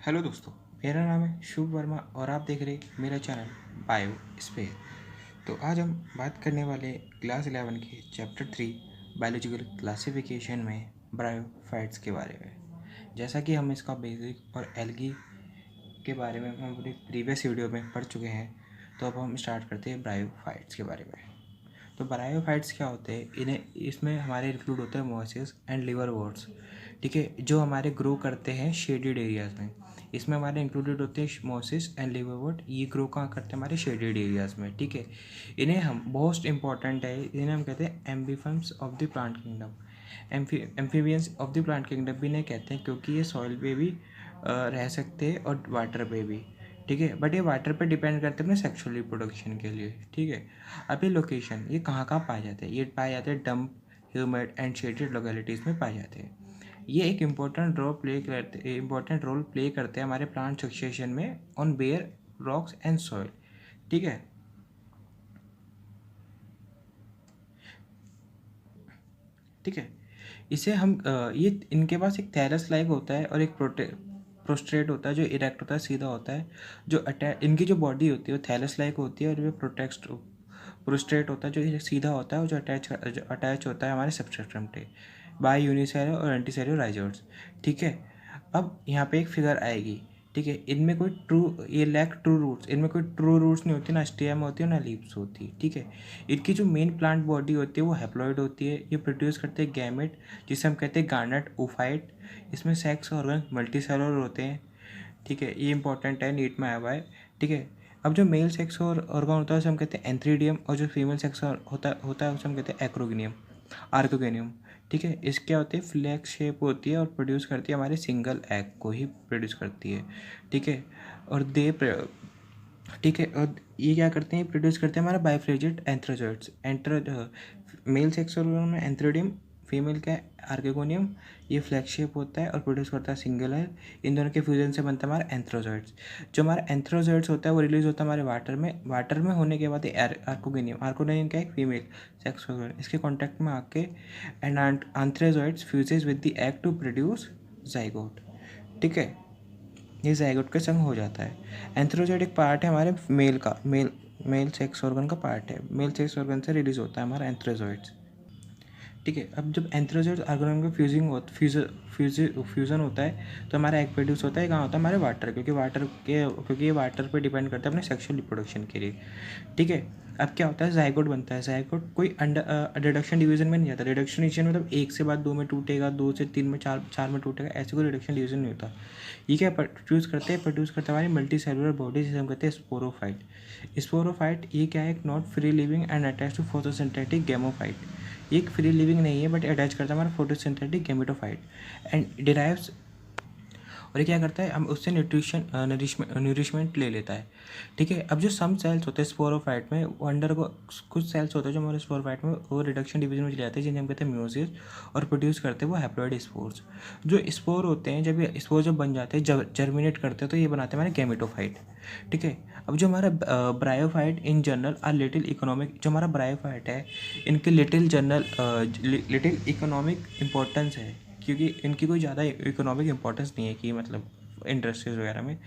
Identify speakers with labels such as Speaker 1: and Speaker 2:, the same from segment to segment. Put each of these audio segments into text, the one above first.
Speaker 1: Hello दोस्तों, मेरा नाम है शुभ वर्मा और आप देख रहे मेरा चैनल बायो स्पेस। तो आज हम बात करने वाले क्लास 11 के चैप्टर 3 बायोलॉजिकल क्लासिफिकेशन में ब्रायोफाइट्स के बारे में। जैसा कि हम इसका बेसिक और एल्गी के बारे में हम अपनी प्रीवियस वीडियो में पढ़ चुके हैं, तो अब हम स्टार्ट करते हैं ब्रायोफाइट्स के बारे में। तो ब्रायोफाइट्स क्या होते हैं? इसमें हमारे इंक्लूड होते हैं मोसेस एंड लिवरवोर्ट्स, ठीक है, जो हमारे ग्रो करते हैं शेडेड एरियाज़ में। इसमें हमारे इंक्लूडेड होते हैं मोसेस एंड लिवरवोर्ट। ये ग्रो कहाँ करते हैं? हमारे शेडेड एरियाज़ में, ठीक है। इन्हें हम मोस्ट इंपॉर्टेंट है, इन्हें हम कहते हैं amphibians of the plant kingdom. Amphibians of the plant kingdom भी इन्हें कहते हैं, क्योंकि ये सॉइल पे भी रह सकते हैं और वाटर पे भी, ठीक है। बट ये वाटर पे डिपेंड करते हैं अपने सेक्सुअल रिप्रोडक्शन के लिए, ठीक है। अभी लोकेशन ये कहाँ कहाँ पाए जाते हैं? ये पाए जाते हैं damp, humid and shaded localities में पाए जाते हैं। ये एक इम्पोर्टेंट रोल प्ले करते हैं हमारे प्लांट सक्सेशन में on bare rocks and soil, ठीक है। ठीक है, इसे हम ये इनके पास एक थैलस लाइक होता है और एक प्रोस्ट्रेट होता है जो इरेक्ट होता है, सीधा होता है। जो इनकी जो बॉडी होती है वो थैलस लाइक होती है, और ये प्रोस्ट्रेट होता है जो सीधा होता है और जो अटैच होता है हमारे सबस्ट्रेटम पे बाय यूनिसेलुलर और एंटीसेलुलर राइजोइड्स, ठीक है। अब यहाँ पे एक फिगर आएगी, ठीक है। इनमें कोई ये लैक ट्रू रूट्स, इनमें कोई ट्रू रूट्स नहीं होती, ना स्टेम होती है ना लीव्स होती, ठीक है। इनकी जो मेन प्लांट बॉडी होती है वो हैप्लॉइड होती है। ये प्रोड्यूस करते हैं गैमेट, जिसे हम कहते हैं गार्नेट ओफाइट। इसमें सेक्स ऑर्गन मल्टीसेलुलर होते हैं, ठीक है। ये इंपॉर्टेंट है, नीट में आया हुआ है, ठीक है। अब जो मेल सेक्स और ऑर्गन होता है उसे हम कहते हैं एंथ्रीडियम, और जो फीमेल सेक्स होता है उसे हम कहते हैं एक्रोगेनियम, आर्कोगेनियम, ठीक है। इसके क्या होते हैं? फ्लैक्स शेप होती है और प्रोड्यूस करती है हमारे सिंगल एग को ही प्रोड्यूस करती है, ठीक है। और ठीक है, और ये क्या करते हैं? प्रोड्यूस करते हैं हमारा बाइफ्रेजेट एंथ्रोजोइड्स। मेल सेक्स ऑर्गन में एंथ्रोडियम, फीमेल का आर्कोगोनियम। ये फ्लैक्स शेप होता है और प्रोड्यूस करता है सिंगल एग। इन दोनों के फ्यूजन से बनता है हमारा एंथ्रोजोइड्स। जो हमारा एंथ्रोजोइड्स होता है वो रिलीज होता है हमारे वाटर में होने के बाद आर्कोगोनियम का एक फीमेल सेक्स ऑर्गन, इसके कॉन्टैक्ट में आके and antherozoids fuses with the egg to produce zygote, ठीक है। ये जाइगोट का संग हो जाता है। एंथ्रोजोइड एक पार्ट है हमारे मेल सेक्स ऑर्गन का पार्ट है। मेल सेक्स ऑर्गन से रिलीज होता है हमारा एंथ्रोजोइड्स, ठीक है। अब जब एंथ्रोजोइड ऑर्गेनिज्म का फ्यूजन होता है तो हमारा एग प्रोड्यूस होता है। कहाँ होता है? हमारे वाटर, क्योंकि ये वाटर पे डिपेंड करता है अपने सेक्सुअल रिप्रोडक्शन के लिए, ठीक है। अब क्या होता है? जाइगोट बनता है। जाइगोट कोई रिडक्शन डिवीजन में नहीं जाता। रिडक्शन डिवीजन मतलब एक से बाद दो में टूटेगा, दो से तीन में, चार में टूटेगा, ऐसे कोई रिडक्शन डिवीजन नहीं होता। ये क्या प्रोड्यूस करते हैं हमारी मल्टी सेलुलर बॉडी, जिसे हम कहते हैं स्पोरोफाइट। स्पोरोफाइट ये क्या है? एक not free living and attach to photosynthetic gametophyte. एक फ्री लिविंग नहीं है बट अटैच करता है हमारा फोटोसिंथेटिक गैमेटोफाइट एंड डिराइव्स। और ये क्या करता है? हम उससे न्यूट्रिशमेंट ले लेता है, ठीक है। अब जो सम सेल्स होते हैं स्पोरोफाइट में, वो अंडर को कुछ सेल्स होते हैं जो हमारे स्पोरोफाइट में वो रिडक्शन डिवीजन में चले जाते हैं, जिन्हें हम कहते हैं म्यूसिस, और प्रोड्यूस करते हैं वो हैप्लॉइड स्पोर्स। जो स्पोर होते हैं, जब ये स्पोर जब बन जाते हैं, जब जर्मिनेट करते हैं, तो ये बनाते हैं हमारे गैमेटोफाइट, ठीक है। अब जो हमारा bryophyte in general R little economic, जो हमारा ब्रायोफाइट है इनके लिटिल इकोनॉमिक इम्पोर्टेंस है, क्योंकि इनकी कोई ज़्यादा इकोनॉमिक इम्पोर्टेंस नहीं है कि मतलब इंडस्ट्रीज वगैरह में,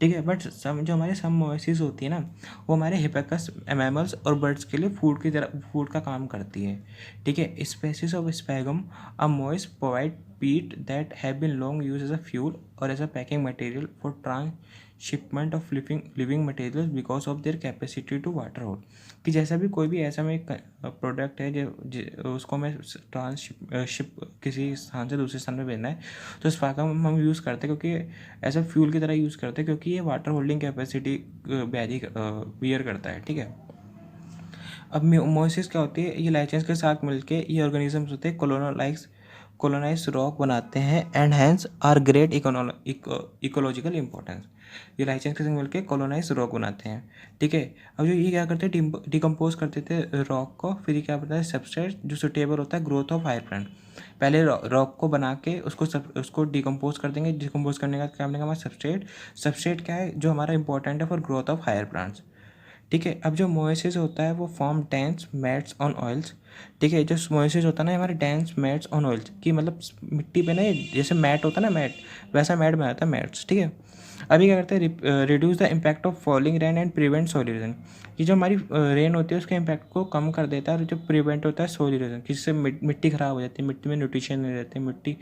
Speaker 1: ठीक है। बट जो हमारे सम मोएसिस होती है ना, वो हमारे हिपेकस मैमल्स और बर्ड्स के लिए फूड का काम करती है, ठीक है। Species of sphagnum a moss provide peat that have been long use as a fuel और as a packing material for transshipment of living material because of their capacity to water hold. कि जैसा भी कोई भी ऐसा में एक product है जो उसको हमें शिप किसी स्थान से दूसरे स्थान में भेजना है, तो स्पैगम हम यूज़ करते हैं, क्योंकि एज अ फ्यूल की तरह यूज़ करते हैं, क्योंकि ये वाटर होल्डिंग कैपेसिटी बियर करता है, ठीक है। अब मोइसिस क्या होती है? ये लाइचेंस के साथ मिलके ये ऑर्गेनिजम्स होते हैं कोलोनाइज रॉक बनाते हैं and hence are great ecological importance. ये लाइचेंस के साथ मिलके कोलोनाइज रॉक बनाते हैं, ठीक है। अब जो ये क्या करते हैं? डिकम्पोज करते थे रॉक को, फिर ये क्या बनता है? सबस्ट्रेट जो सुटेबल होता है ग्रोथ ऑफ हायर प्लांट। पहले रॉक को बना के उसको डिकम्पोज कर देंगे। डिकम्पोज करने का क्या बनेगा हमारा? सबस्ट्रेट क्या है जो हमारा इंपॉर्टेंट है for growth of higher plants, ठीक है। अब जो मोएसिस होता है वो form dense mats on soils. ठीक है, जो मोएसिस होता है ना हमारे डेंस मैट्स ऑन ऑयल्स कि मतलब मिट्टी पे ना ये जैसे मैट होता है ना, मैट वैसा मैट बनाता है मैट्स। ठीक है। अभी क्या करते हैं, reduce the impact of falling rain and prevent soil erosion. ये जो हमारी रेन होती है उसके इम्पैक्ट को कम कर देता है, और जो प्रिवेंट होता है सोइल इरोजन, जिससे मिट्टी ख़राब हो जाती है, मिट्टी में न्यूट्रिशन नहीं रहते, मिट्टी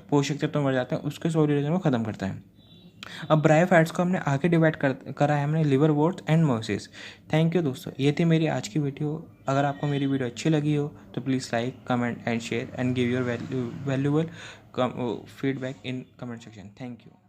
Speaker 1: पोषक तत्व मर जाते हैं, उसके सोइल इरोजन को ख़त्म करता है। अब ब्रायो फैट्स को हमने आगे डिवाइड करा है हमने liverworts and mosses. Thank you दोस्तों, ये थी मेरी आज की वीडियो। अगर आपको मेरी वीडियो अच्छी लगी हो तो please like comment and share and give your valuable feedback in comment section. Thank you.